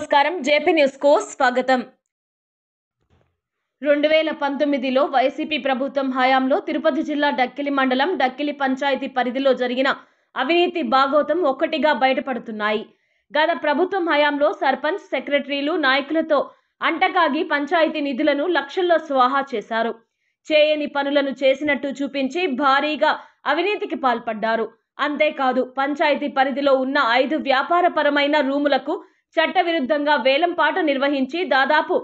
నమస్కారం JP news కు స్వాగతం 2019లో వైసీపీ ప్రభుత్వం హయాంలో తిరుపతి జిల్లా డక్కిలి మండలం డక్కిలి పంచాయతీ పరిధిలో జరిగిన అవినీతి బాగోతం ఒక్కటిగా బయటపడుతున్నాయి. గత ప్రభుత్వం హయాంలో సర్పంచ్ సెక్రటరీలు నాయకులతో అంటకాగి పంచాయతీ నిధులను లక్షల్లో స్వాహా చేశారు. చేయని పనులను చేసినట్టు చూపించి భారీగా అవినీతికి పాల్పడ్డారు. అంతేకాదు పంచాయతీ పరిధిలో ఉన్న 5 వ్యాపారపరమైన రూములకు చట్టవిరుద్ధంగా వేలంపాట నిర్వహించి దాదాపు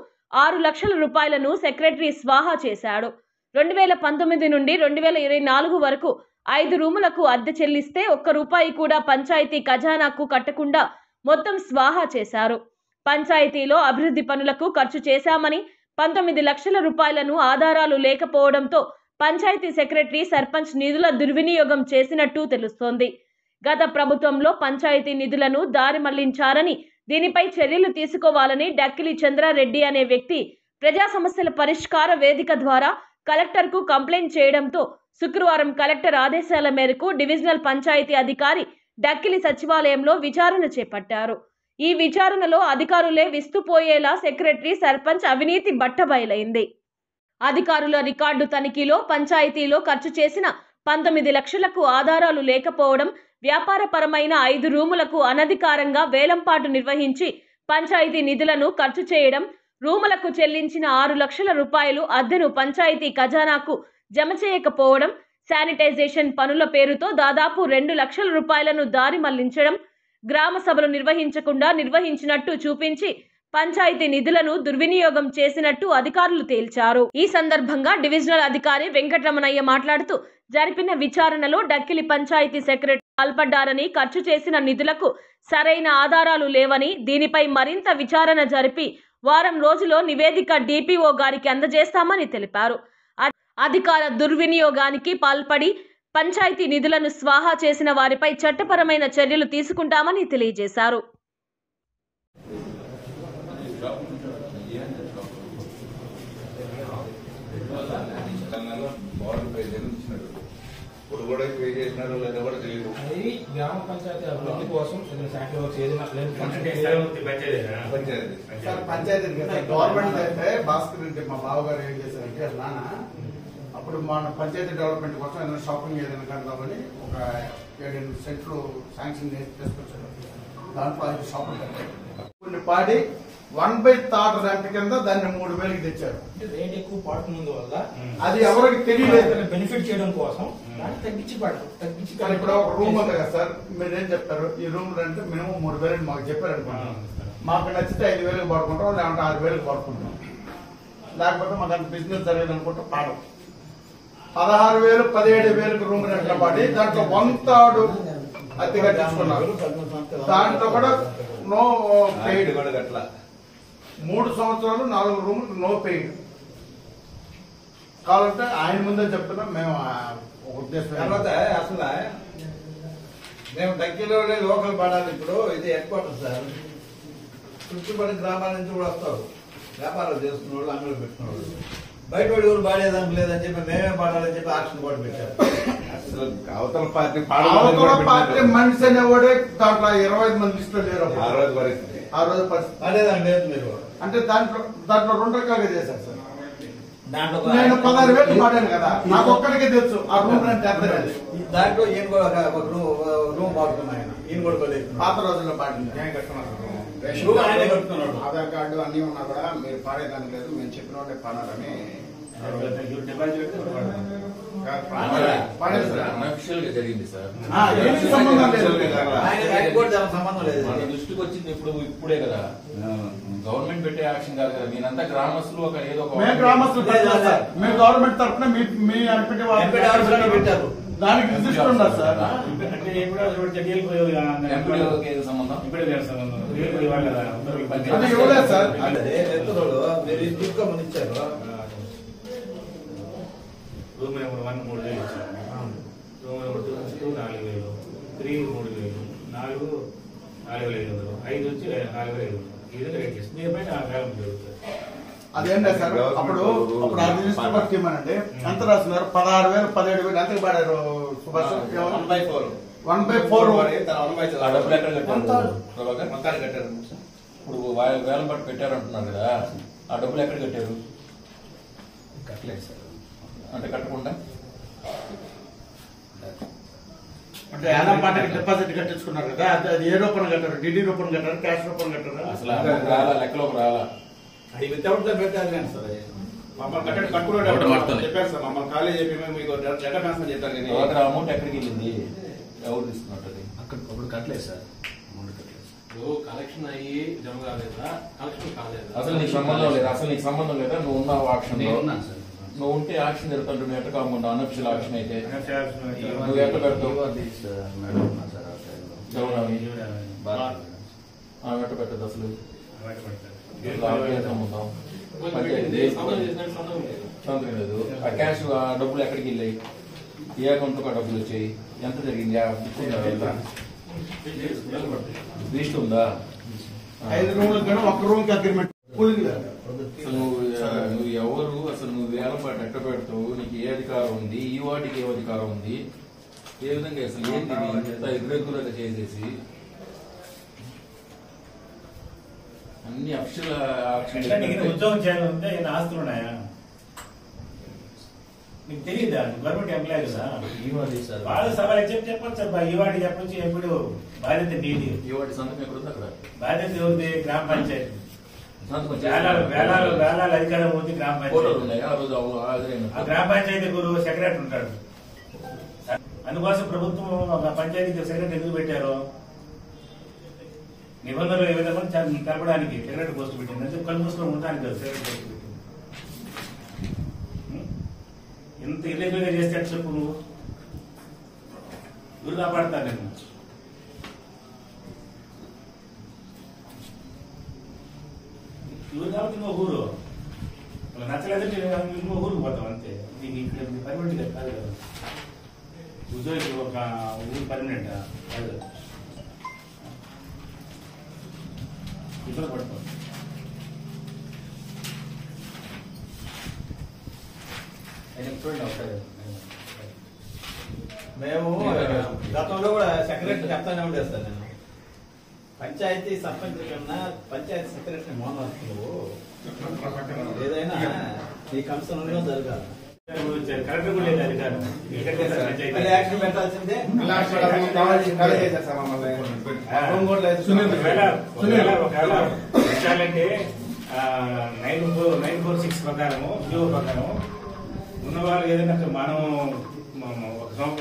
6 లక్షల రూపాయలను సెక్రటరీ స్వాహా చేశాడు. 2019 నుండి 2024 వరకు 5 రూములకు అద్దె చెల్లిస్తే ₹1 కూడా పంచాయతీ ఖజానాకు కట్టకుండా మొత్తం స్వాహా చేశారు. పంచాయతీలో అభివృద్ధి పనులకు ఖర్చు చేశామని 19 లక్షల రూపాయలను ఆధారాలు లేకపోవడంతో పంచాయతీ సెక్రటరీ సర్పంచ్ నిధుల దుర్వినియోగం చేసినట్టు తెలుస్తోంది. గత ప్రభుత్వంలో పంచాయతీ నిధులను దారి మళ్లించారని, దీనిపై చర్యలు తీసుకోవాలని డక్కిలి చంద్రారెడ్డి అనే వ్యక్తి ప్రజా సమస్యల పరిష్కార వేదిక ద్వారా కలెక్టర్కు కంప్లైంట్ చేయడంతో శుక్రవారం కలెక్టర్ ఆదేశాల మేరకు డివిజనల్ పంచాయతీ అధికారి డక్కిలి సచివాలయంలో విచారణ చేపట్టారు. ఈ విచారణలో అధికారులే విస్తుపోయేలా సెక్రటరీ సర్పంచ్ అవినీతి బట్టబయలైంది. అధికారుల రికార్డు తనిఖీలో పంచాయతీలో ఖర్చు చేసిన 19 లక్షలకు ఆధారాలు లేకపోవడం, వ్యాపారపరమైన 5 రూములకు అనధికారంగా వేలంపాటు నిర్వహించి పంచాయతీ నిధులను ఖర్చు చేయడం, రూములకు చెల్లించిన 6 లక్షల రూపాయలు అద్దెను పంచాయతీ ఖజానాకు జమ చేయకపోవడం, శానిటైజేషన్ పనుల పేరుతో దాదాపు 2 లక్షల రూపాయలను దారి మళ్లించడం, గ్రామ సభలు నిర్వహించకుండా నిర్వహించినట్టు చూపించి పంచాయతీ నిధులను దుర్వినియోగం చేసినట్టు అధికారులు తేల్చారు. ఈ సందర్భంగా డివిజనల్ అధికారి వెంకటరమణయ్య మాట్లాడుతూ, జరిపిన విచారణలో డక్కిలి పంచాయతీ సెక్రటరీ పాల్పడ్డారని, ఖర్చు చేసిన నిధులకు సరైన ఆధారాలు లేవని, దీనిపై మరింత విచారణ జరిపి వారం రోజుల్లో నివేదిక డిపిఓ గారికి అందజేస్తామని తెలిపారు. అధికార దుర్వినియోగానికి పాల్పడి పంచాయతీ నిధులను స్వాహా చేసిన వారిపై చట్టపరమైన చర్యలు తీసుకుంటామని తెలియజేశారు. గ్రామ పంచాయతీ అభివృద్ధి కోసం గవర్నమెంట్ అయితే భాస్కర్ రెడ్డి మా బావగారు ఏం చేశారంటే నాన్న అప్పుడు మన పంచాయతీ డెవలప్మెంట్ కోసం ఏదైనా షాపింగ్ ఏదైనా కడదామని ఒక 7-8 సెంట్లు శాంక్షన్ చేసి తీసుకొచ్చారు. దాంట్లో 5 షాపులు కట్టారు. కొన్ని పాడి 1/3 రెంట్ కింద దాన్ని 3,000కి తెచ్చారు. రేట్ ఎక్కువ పడుతున్నందు వల్ల అది ఎవరికి తెలియలేదు. బెనిఫిట్ చేయడం కోసం తగ్గించి ఇప్పుడు ఒక రూమ్ ఉంది కదా సార్, మీరేం చెప్తారు? ఈ రూమ్ రెంట్ మినిమం 3,000 మాకు చెప్పారు అనుకుంటున్నాం. మాకు నచ్చితే 5,000కి పడుకుంటాం, లేకుంటే 6,000కి పడుకుంటాం. లేకపోతే మాకు అంత బిజినెస్ జరిగింది అనుకుంటే పాడం 16,000 17,000కి రూమ్ రెంట్ పాడి దాంట్లో 1/3 అద్దె కట్టించుకున్నారు. దాంట్లో కూడా నో పెయిడ్. 3 సంవత్సరాలు 4 రూములు నో పెయిడ్. కావాలంటే ఆయన ముందే చెప్తున్నాం మేము ఉద్దేశం. తర్వాత అసలు మేము డక్కిలో లోకల్ పడాలి. ఇప్పుడు ఇది హెడ్ క్వార్టర్ సార్. చుట్టుపక్కల గ్రామాల నుంచి కూడా వస్తారు వ్యాపారాలు చేసుకున్న వాళ్ళు, అంగళ్ళు పెట్టుకున్న వాళ్ళు. బయట వాడు ఎవరు పాడేదానికి లేదని చెప్పి మేమే పాడాలని చెప్పి ఆక్షన్ బోర్డు పెట్టారు. అసలు అవతల పార్టీ మనిషి అనేవాడే దాంట్లో 25 మంది లిస్టులో లేరు. ఆ రోజు పరిస్థితి పాడేదానికి లేదు మీరు. అంటే దాంట్లో 2 రకాలుగా చేశారు సార్. దాంట్లో నేను 16,000 పాడాను కదా, నాకు ఒక్కడికే తెలుసు ఆ రూమ్ రెంట్ ఎంత. దాంట్లో ఈయన కూడా ఒక రూమ్ పాడుతున్నాయి. ఆయన ఈయన కూడా పాత రోజుల్లో పాడింది. ఆయనే కడుతున్నాడు. ఆధార్ కార్డు అన్ని ఉన్నా కూడా మీరు పాడేదానికి లేదు, మేము చెప్పిన వాళ్ళే పాడాలని జరిగింది సార్. సంబంధం లేదు. సంబంధం లేదు. మన దృష్టికి వచ్చింది ఇప్పుడే కదా, గవర్నమెంట్ పెట్టే యాక్షన్ కాదు కదా. మీరంతా గ్రామస్తులు ఒక ఏదో మేము గ్రామస్తులు మేము గవర్నమెంట్ తరఫున మీ అనిపెట్టే వాళ్ళు పెట్టారు. దానికి రిజిస్టర్ ఉండదు సార్. సంబంధం అది ఇవ్వలేదు సార్. మీరు ఇంటికి ముందు ఇచ్చారు. రూమ్ నెంబర్ 1 3,000 ఇచ్చారు. రూమ్ నెంబర్ 2 4,000, 3 3,000, 4 4,500, 5 వచ్చి 4,500. ఈ విధంగా రేట్ చేస్తుంది. దీనిపై నా వేలం జరుగుతుంది. అదేంటే సార్ అప్పుడు ఆ రిజిస్టర్ వర్క్ ఇవ్వనండి. ఎంత రాస్తున్నారు? 16,000 17,000 ఎంతకు పాడారు సుభాష్? 1/4 1/4 ఇప్పుడు వేలం పాటు పెట్టారంటున్నారు కదా, ఆ డబ్బులు ఎక్కడ కట్టారు? కట్టలేదు సార్. అంటే కట్టకుండా అంటే యానం పాటకి డిపాజిట్ కట్టించుకున్నారు కదా, అది ఏ రూపంలో కట్టారు? డిడి రూపంలో కట్టారు, క్యాష్ రూపంలో కట్టారు? అసలు రాలా, లెక్కలోకి రాలా. అది వితౌట్ గా పెట్టాలి కానీ సార్ మమ్మల్ని కట్టుకున్నాడు చెప్పారు సార్. మమ్మల్ని కాలేజ్ చెప్పి మేము మీకు లెటర్ ట్రాన్స్ఫర్ చేస్తాను కానీ అక్కడ అమౌంట్ ఎక్కడికి వెళ్ళింది, ఎవరు తీసుకున్నట్టు? అది అప్పుడు కట్టలేదు సార్. అమౌంట్ కట్టలేదు. కలెక్షన్ అయ్యి జమ కాలేదా? కలెక్షన్ కాలేదు. అసలు నీకు సంబంధం లేదా? అసలు నీకు సంబంధం లేదా? నువ్వు ఉన్నావు ఆక్షన్? నేను ఉన్నాను సార్. నువ్వు ఉంటే ఆక్షన్ జరుగుతుంటే నువ్వు ఎట్లా కాకుండా అనఫిషియల్ ఆక్షన్ అయితే నువ్వు ఎట్లా పెడతావు? జగన్ ఎట్ట పెట్టదు అసలు? సంబంధం సంతకం లేదు. ఆ క్యాష్ ఆ డబ్బులు ఎక్కడికి వెళ్ళాయి? ఏ అకౌంట్ ఆ డబ్బులు వచ్చాయి? ఎంత జరిగింది? లిస్ట్ ఉందా? 5 రూములకు కానీ 1 రూమ్ కి అగ్రిమెంట్. నువ్వు ఎవరు? అసలు నువ్వు వేలపాటు ఎట్ట పెడతావు? నీకు ఏ అధికారం ఉంది? ఈ వాటికి ఏ అధికారం ఉంది? ఏ విధంగా అసలు ఏంటి ఇంత ఇర్రెగ్యులర్ గా చేసేసి అన్ని అక్షర ఉద్యోగం చేయాలంటే ఆస్తులు ఉన్నాయా? నీకు తెలియదా? గవర్నమెంట్ ఎంప్లాయీ కదా, వాళ్ళ సవాలు చెప్పచ్చు సార్. ఈ వాటి చెప్పచ్చు. ఎప్పుడు బాధ్యత నీది. ఈ వాటి సంతకం ఎక్కడ ఉంది? అక్కడ బాధ్యత ఎవరిది? గ్రామ పంచాయతీ. సంతకం వేలాల అధికారం ఉంది గ్రామ పంచాయతీ. ఉన్నాయా? ఆ రోజు ఆ గ్రామ పంచాయతీ గురువు సెక్రటరీ ఉంటాడు. అందుకోసం ప్రభుత్వం పంచాయతీ సెక్రటరీ ఎందుకు పెట్టారు? నిబంధనలు ఏ విధంగా కలపడానికి సెక్రటరీ పోస్ట్ పెట్టింది. అంటే కళ్ళు మూసుకొని ఉండడానికి కదా సెక్రటరీ పోస్ట్ పెట్టింది. ఎంత ఇల్లీగల్ గా చేస్తే చెప్పు నువ్వు. ఊరు కాపాడతా నేను. ఊరు కాబట్టి నువ్వు ఊరు వాళ్ళకి నచ్చలేదంటే ఇంకో ఊరికి పోతాం అంతే. నీకు ఇక్కడ పర్మనెంట్ కాదు కదా. ఉద్యోగి ఒక ఊరు పర్మనెంట్ కాదు. ఇబ్బంది పడతాం. చూడండి ఒకసారి. మేము గతంలో కూడా సెక్రటరీ చెప్తానే ఉండేది సార్. నేను పంచాయతీ సర్పంచ్ కన్నా పంచాయతీ సెక్రటరీ మోహన్ నువ్వు ఏదైనా నీ కన్సర్న్ జరగాలి. కరెక్ట్ కూడా లేదు అధికారం. యాక్షన్ పెట్టాల్సిందే. విషయాలంటే 946 ప్రకారము జీవో ప్రకారము ఉన్నవాళ్ళు ఏదైనా మనం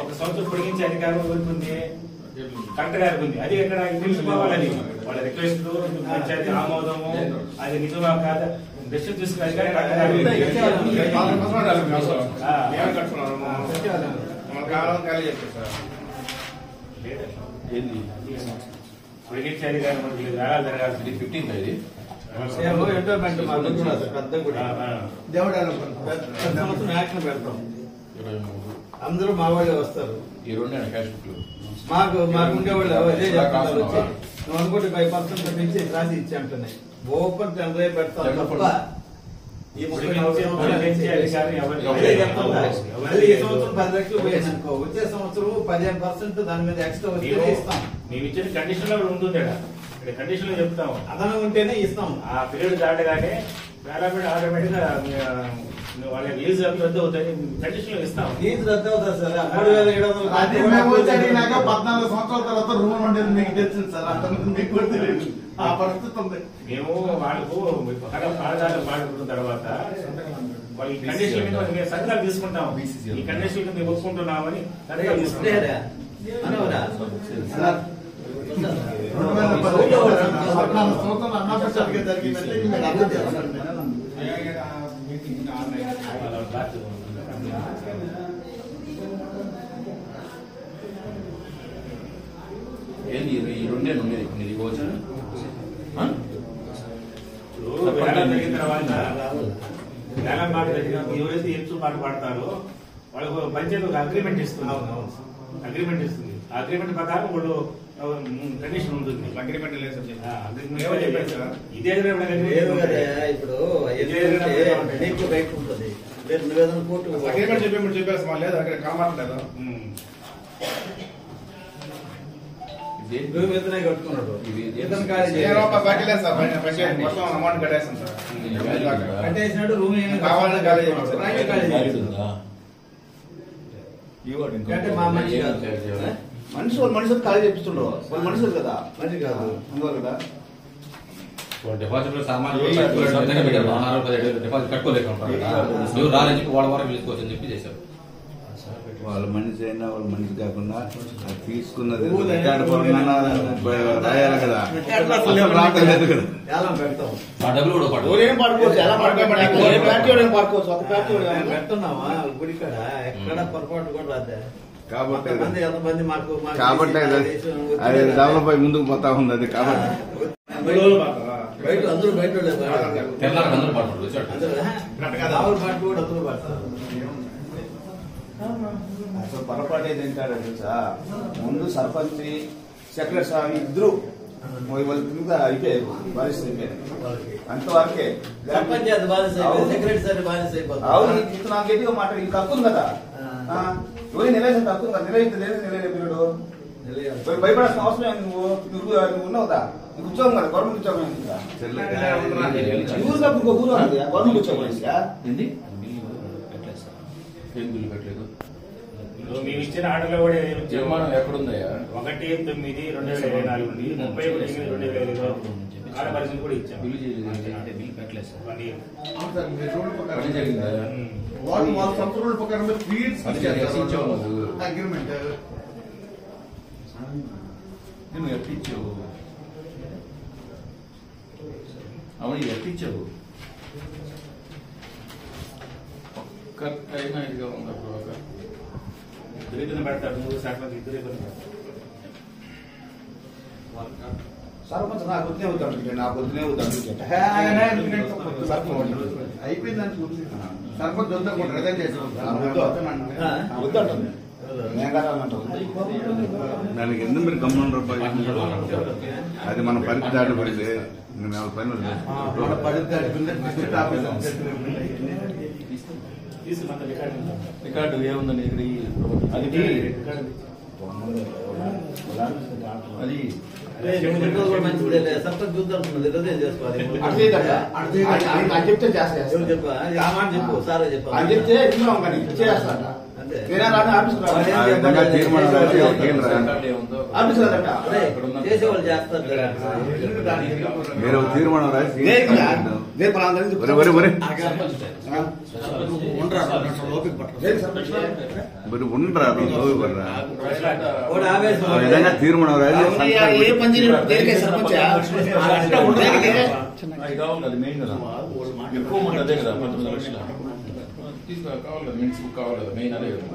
ఒక సంవత్సరం పొడిగించే అధికారం ఉంటుంది కలెక్టర్ గారికి ఉంది. అది ఎక్కడ తెలుసుకోవాలని వాళ్ళ రిక్వెస్ట్ పంచాయతీ ఆమోదము అది నిజమా కాదా డెసిషన్ తీసుకునే అధికారం పొడిగించే అధికారం మనకి వేళాలు జరగాల్సింది. 15th ఇది ఎంటోమెంట్ పెద్ద కూడా దేవుడు సంవత్సరం యాక్షన్ పెడతాం. 23 అందరూ మా వాళ్ళే వస్తారు. ఈ 2 క్యాష్ బుక్ మాకు ఉండేవాళ్ళు అదే చెప్తున్నారు. వచ్చి నువ్వు అనుకుంటే 5% పెంచి రాసి ఇచ్చి అంటున్నాయి. ఓపెన్ టెండర్ పెడతాం తప్ప ఈ 30 మళ్ళీ ఈ సంవత్సరం 10 లక్షలు పోయింది అనుకో, వచ్చే సంవత్సరం 15% దాని మీద ఎక్స్ట్రా వచ్చి ఇస్తాం. మేము ఇచ్చిన కండిషన్ లో ఉంటుంది. కండిషన్ లో చెప్తాము అదనం ఉంటేనే ఇస్తాం. ఆ పీరియడ్ దాటగానే ఆటోమేటిక్ గా వాళ్ళకి లీజ్ రద్దు అవుతాయి. కండిషన్ లో ఇస్తాం. ఫీజు రద్దు అవుతుంది సార్. 3,700 అది మేము వచ్చి అడిగినాక 14 సంవత్సరాల తర్వాత రూమ్ ఉండేది మీకు తెలిసింది సార్. అంతకుముందు మీకు కూడా తెలియదు. ఆ పరిస్థితి ఉంది. మేము వాళ్ళకు పాఠశాల పాడుకున్న తర్వాత వాళ్ళ కండిషన్ మీద మేము సంతకాలు తీసుకుంటాం. ఈ కండిషన్ కింద మేము ఒప్పుకుంటున్నామని సంతకాలు తీసుకుంటాం. 14 సంవత్సరాలు అన్నపరిషత్గా జరిగిందంటే మీరు అర్థం చేసుకోండి. ఏంది ఈ 2 ఉండేది ఇది కోచ్ జరిగిన తర్వాత వేలం పాట జరిగిన ఎవరైతే ఎంచు పాట పాడతారో వాళ్ళకు పంచాయతీ ఒక అగ్రిమెంట్ ఇస్తుంది. అగ్రిమెంట్ ఇస్తుంది. ఆ అగ్రిమెంట్ ప్రకారం వాళ్ళు కండిషన్ ఉంటుంది. అగ్రిమెంట్ లేదు ఇదే ఇప్పుడు ఉంటుంది. అగ్రిమెంట్ చెప్పేసి లేదు అక్కడ కామాట్లేదు. భూమి ఇతనే కట్టుకున్నాడు. ఇది ఇతను ఖాళీ మొత్తం అమౌంట్ కట్టేస్తాం సార్. కట్టేసినాడు. రూమ్ కావాలని ఖాళీ చేయించాడు. రాయితీ ఖాళీ చేయించాడు. అంటే మా మనిషి కాదు. మనుషులు ఖాళీ చేపిస్తుండ్రు. వాళ్ళు మనుషులు కదా, మనిషి కాదు. అందువల్ల కదా డిపాజిట్ లో సామాన్లు డిపాజిట్ కట్టుకోలేకపోతారు. నువ్వు రాలని చెప్పి వాళ్ళ వరకు తీసుకోవచ్చని చెప్పి చేశారు. వాళ్ళ మనిషి అయినా వాళ్ళ మనిషి కాకుండా అది తీసుకున్నది రికార్డు పరంగా రాయాలి కదా, రావట్లేదు కదా. ఏలం పెడతాం. ఆ డబ్బులు కూడా పడవు. ఊరేం పడుకోవచ్చు, ఎలా పడుకోవచ్చు, ఒక ప్యాకెట్ పెడుతున్నావా గుడి కాడ ఎక్కడ పొరపాటు కూడా రాదే. కాబట్టి ఎంతమంది మాకు కాబట్టి అది డెవలప్ అయి ముందుకు పోతా ఉంది. అది కాబట్టి బయట అందరూ బయట తెల్లారికి అందరూ పడతారు. ఆవులు పాటు కూడా అందరూ పడతారు. అసలు పొరపాటు ఏది ఏంటారో తెలుసా, ముందు సర్పంచ్ సెక్రటరీ స్వామి ఇద్దరు వాళ్ళ కింద అయిపోయారు, బాధిస్తుంది అయిపోయారు అంతవరకే. సర్పంచ్ అది బాధ్యత అయిపోయింది, సెక్రటరీ సార్ బాధ్యత అయిపోతుంది. అవును, ఇది నాకు గట్టిగా మాట ఇది తక్కువ కదా, ఎవరి నిలవేసిన తక్కువ కదా, నిలవేలేదు నిలవేడు భయపడాల్సిన అవసరం ఏంటి? నువ్వు ఉన్నావుదా, నీకు ఉద్యోగం కదా, గవర్నమెంట్ ఉద్యోగం ఏంటి? ఊరు తప్పు ఇంకో ఊరు ఉంది, గవర్నమెంట్ ఉద్యోగం ఏంది ఏం బిల్లు పెట్టలేదు? మేము ఇచ్చిన ఆర్డర్లో కూడా నిర్మాణం ఎక్కడుందయ్యా? 1/8/2024 నుండి 30/8/2025 కాల పరిస్థితి కూడా ఇచ్చాం. బిల్లు చేయలేదు. బిల్ పెట్టలేదు సార్. అవును సార్, మీ రూల్ ప్రకారం పని జరిగిందా? వాళ్ళ సొంత రూల్ ప్రకారం ఫీడ్స్ అది రచించావు నువ్వు. అగ్రిమెంట్ నువ్వు ఎప్పించావు. అవును, ఎప్పించావు. ఒక్కరికైనా ఇదిగా ఉందా? ఇద్దరు పెడతాడు, నువ్వు సర్పంచ్ ఇద్దరు సర్పంచ్ నాకు వద్దే అవుతాడు, నాకు వద్దునే అవుతాడు అయిపోయింది అని చూసి సర్పంచ్ వద్ద రిజైన్ వద్దంటుంది. దానికి ఎందుకు మీరు గమ్మున రూపాయలు అది మన పరిధి దాటి పడితే మేము ఎవరి పని మన పరిధి డిస్ట్రిక్ట్ ఆఫీసర్ తీసుకున్నంత రికార్డు ఏముందని అది మంచిది సర్పంచ్ చూద్దాం చేసుకోవాలి. చెప్తే చేస్తాను చెప్పా ఆ మాట చెప్పు, సారే చెప్పా అని చెప్తే చేస్తాడ చేసేవాళ్ళు చేస్తారు. మీరు తీర్మానం రాసి ఉండరా విధంగా తీర్మానం రాసి కావాలి. మెయిన్ కదా, ఎక్కువ మంది అదే కదా, 19 లక్షల కావాలి కదా, మెయిన్స్ బుక్ కావాలి కదా, మెయిన్ అదే కదా.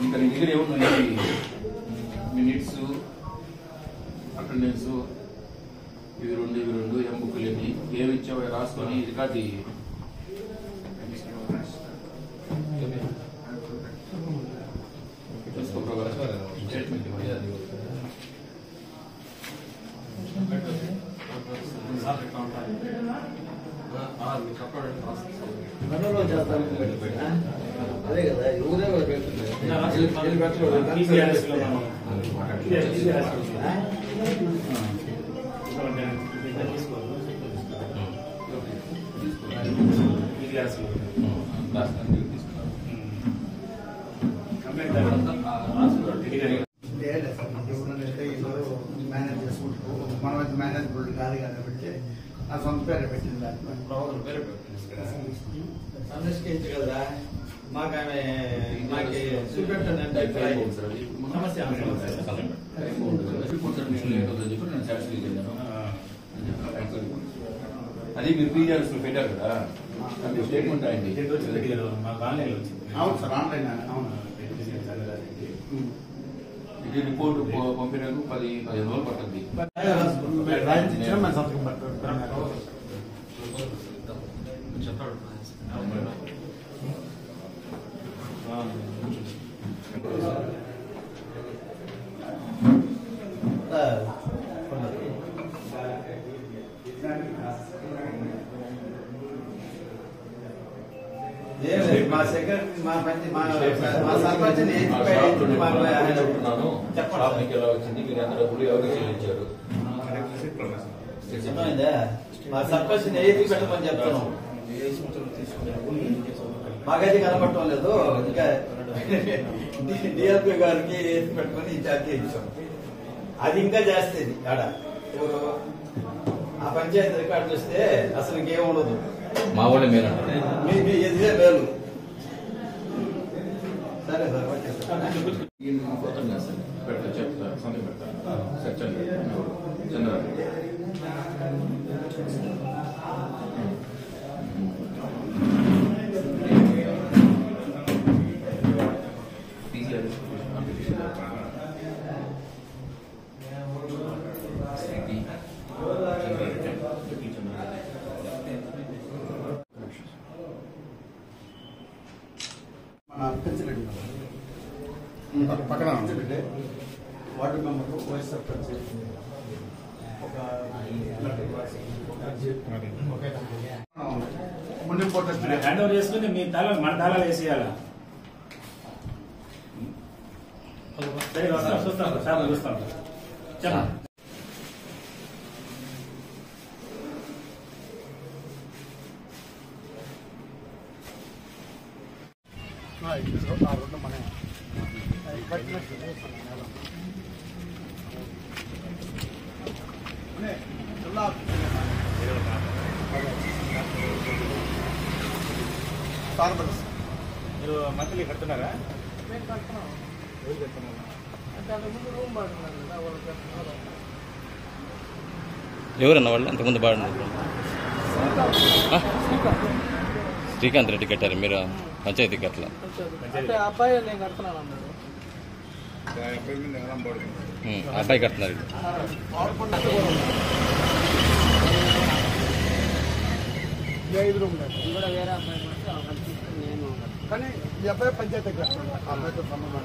ఇంకా నీ దగ్గర ఏమున్నాయి? మినిట్స్, అటెండెన్స్, ఇవి రెండు ఏం బుక్లు ఎన్ని ఏమి ఇచ్చావో రాసుకొని రికార్డు స్టేట్మెంట్ అదే కదా ఊరే మేనేజ్ చేసుకుంటూ మనం మేనేజబుల్ కాదు కాబట్టి ఆ సొంత పేరు పెట్టింది దాంట్లో సంరక్షించు కదరా. మాకు ఆమె మాకు చూపెట్టండి అంటే సమస్య అది మీరు పీజీఆర్ఎస్ పెట్టారు కదా, స్టేట్మెంట్ అయింది. మాకు ఆన్లైన్ వచ్చింది. అవును సార్, ఆన్లైన్ అవును. ఇది రిపోర్ట్ పంపినందుకు 10-15 రోజులు పడుతుంది. సంతకం పట్టారు. మా సెక్రటరీ మా సర్పంచ్ షాప్కి ఎలా వచ్చింది, మీరు ఎంత డబ్బులు ఎవరికి చెల్లించారు? మా సర్పంచ్ ఏది పెట్టమని చెప్తున్నాం. మాకైతే కనపడటం లేదు. ఇంకా డిఎల్పీ గారికి ఏది పెట్టుకొని ఇన్ఛార్జి ఇచ్చాం. అది ఇంకా చేస్తుంది ఆడ. ఆ పంచాయతీ రికార్డు చూస్తే అసలు ఇంకేం ఉండదు. మా వాళ్ళే మేలు మీ ఎదురే మేలు. సరే సార్, ఓకే సార్. పోతాం కదా సార్, పెడతా చెప్తా, సంతకం పెడతా. సార్ చంద్ర పక్కన వార్డు మెంబర్లు వైస్ సర్పంచ్ హ్యాండ్ ఓవర్ చేసుకుని మీ మన తాళాలు వేసేయాలా? సరే వస్తాం, చూస్తాం సార్, చూస్తాం. చెప్పండి. మీరు మంత్లీ కడుతున్నారా? ఎవరన్నా వాళ్ళు అంతకుముందు బాగా శ్రీకాంత్ రెడ్డి కట్టారు మీరు పంచాయతీకి అట్లా? అబ్బాయి కడుతున్నారు. కానీ ఈ అబ్బాయి పంచాయతీ కడుతున్నాడు. ఆ అబ్బాయితో సంబంధం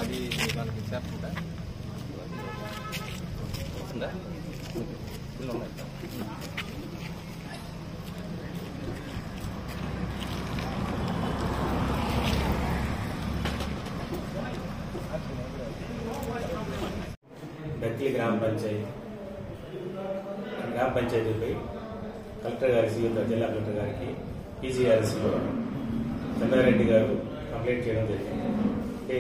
అది మనకి చేస్తుందా? వస్తుందా? డక్కిలి గ్రామ పంచాయతీపై కలెక్టర్ గారి సీఎంగా జిల్లా కలెక్టర్ గారికి పీజీఆర్ఎస్లో చంద్రారెడ్డి గారు కంప్లైంట్ చేయడం జరిగింది. అంటే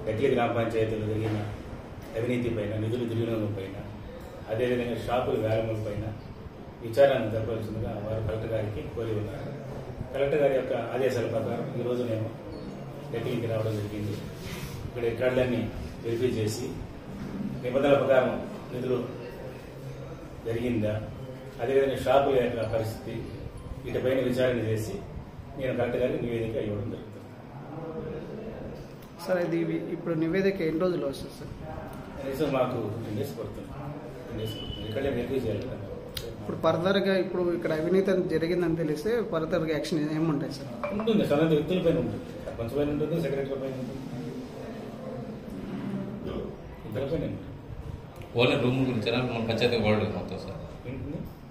డక్కిలి గ్రామ పంచాయతీలో జరిగిన అవినీతి పైన, నిధులు దుర్వినియోగం పైన, అదేవిధంగా షాపుల వేలముల పైన విచారణ జరపవలసిందిగా వారు కలెక్టర్ గారికి కోరి ఉన్నారు. కలెక్టర్ గారి యొక్క ఆదేశాల ప్రకారం ఈరోజు నేను డక్కిలికి రావడం జరిగింది. ఇక్కడ రికార్డులన్నీ వెరిఫై చేసి నిబంధనల ప్రకారం నిధులు జరిగిందా, అదేవిధంగా షాపుల యొక్క పరిస్థితి, వీటిపైన విచారణ చేసి నేను కలెక్టర్ గారికి నివేదిక ఇవ్వడం జరుగుతుంది. సార్ ఇది ఇప్పుడు నివేదిక ఎన్ని రోజులు వస్తుంది సార్? కనీసం మాకు 10 days పడుతుంది. ఇక్కడే వెరిఫై చేయాలి కదా. ఇప్పుడు ఫర్దర్గా ఇప్పుడు ఇక్కడ అవినీతి జరిగిందని తెలిస్తే ఫర్దర్గా యాక్షన్ ఏముంటాయి సార్? ఉంటుంది, సంబంధిత వ్యక్తుల పైన ఉంటుంది, సర్పంచ్ పైన ఉంటుంది, సెక్రటరీ పైన ఉంటుంది, ఇద్దరి పైన ఉంటుంది. ఓన్లీ రూమ్ గురించి మన పంచాయతీ వాళ్ళు మొత్తం సార్?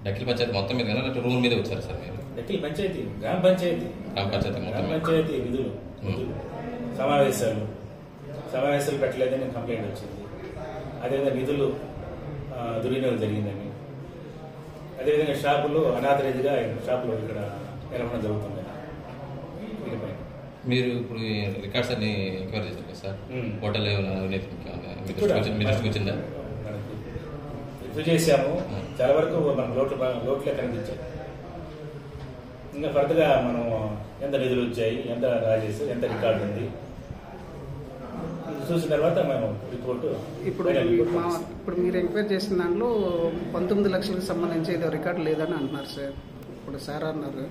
డక్కిలి పంచాయతీ మొత్తం మీద కానీ లేకపోతే రూమ్ మీద వచ్చారు సార్ మీరు? డక్కిలి పంచాయతీ, గ్రామ పంచాయతీ మొత్తం పంచాయతీ నిధులు సమావేశాలు పెట్టలేదని నేను కంప్లైంట్ వచ్చింది. అదేవిధంగా నిధులు దుర్వినియోగం జరిగిందని, అదేవిధంగా షాపులు అనాథరైజ్గా షాపులు ఇక్కడ నిర్వహణ జరుగుతుంది. మీరు ఇప్పుడు రికార్డ్స్ అన్ని ఎంక్వైరీ చేశారు కదా సార్? హోటల్ ఏమైనా అవినీతి మీ దృష్టికి వచ్చిందా? రివ్యూ చేశాము, చాలా వరకు మనకు లోట్లే కనిపించాయి. ఇంకా ఫర్దర్గా మనం ఎంత నిధులు వచ్చాయి, ఎంత డ్రా చేసి, ఎంత రికార్డు ఉంది చూసిన తర్వాత మేము రిపోర్టు. ఇప్పుడు మీరు ఎంక్వైరీ చేసిన దాంట్లో 19 లక్షలకు సంబంధించి ఏదో రికార్డు లేదని అంటున్నారు సార్. ఇప్పుడు సార్ అన్నారు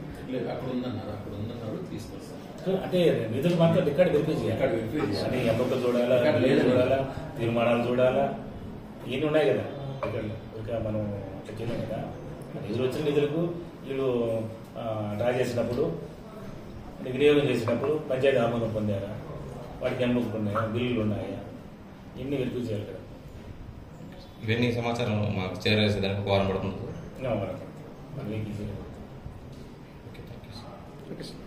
అంటే నిధులు మాత్రం రికార్డు వెరిఫై చేయాలి. అని ఎంపిక చూడాలా, చూడాలా, తీర్మానాలు చూడాలా, ఇవన్నీ ఉన్నాయి కదా రికార్డులు. ఇంకా మనం చెక్ చేయలేం కదా. నిధులు వచ్చిన నిధులకు వీళ్ళు డ్రా చేసినప్పుడు అంటే వినియోగం చేసినప్పుడు పంచాయతీ ఆమోదం పొందారా, వాటికి ఎంబుక్ ఉన్నాయా, బిల్లులు ఉన్నాయా, ఇన్ని వెతుకు చేయాలి కదా. ఇవన్నీ సమాచారం మాకు చేరవేసేదానికి ఒక వారం పడుతుంది. One week easy. Okay, thank you sir. Okay sir.